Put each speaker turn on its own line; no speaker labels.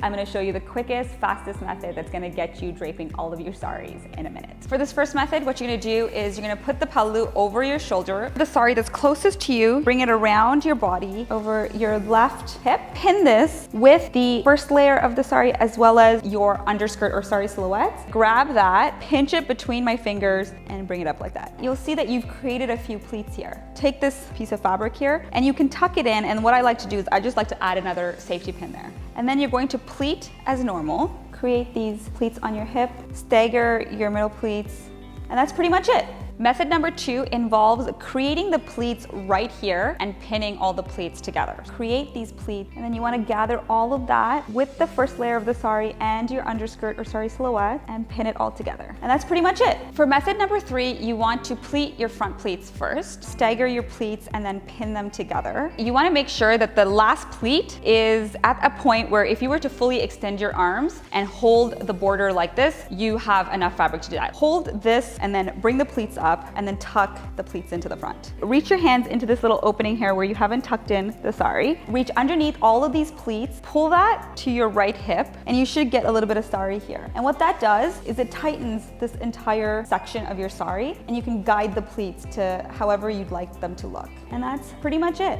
I'm gonna show you the quickest, fastest method that's gonna get you draping all of your saris in a minute. For this first method, what you're gonna do is you're gonna put the pallu over your shoulder, the sari that's closest to you, bring it around your body, over your left hip, pin this with the first layer of the sari as well as your underskirt or Saree Silhouette. Grab that, pinch it between my fingers and bring it up like that. You'll see that you've created a few pleats here. Take this piece of fabric here and you can tuck it in, and what I like to do is I just like to add another safety pin there. And then you're going to pleat as normal. Create these pleats on your hip, stagger your middle pleats, and that's pretty much it. Method number 2 involves creating the pleats right here and pinning all the pleats together. Create these pleats, and then you want to gather all of that with the first layer of the sari and your underskirt or Saree Silhouette and pin it all together. And that's pretty much it. For method number 3, you want to pleat your front pleats first, stagger your pleats, and then pin them together. You want to make sure that the last pleat is at a point where if you were to fully extend your arms and hold the border like this, you have enough fabric to do that. Hold this and then bring the pleats up and then tuck the pleats into the front. Reach your hands into this little opening here where you haven't tucked in the sari. Reach underneath all of these pleats, pull that to your right hip, and you should get a little bit of sari here. And what that does is it tightens this entire section of your sari, and you can guide the pleats to however you'd like them to look. And that's pretty much it.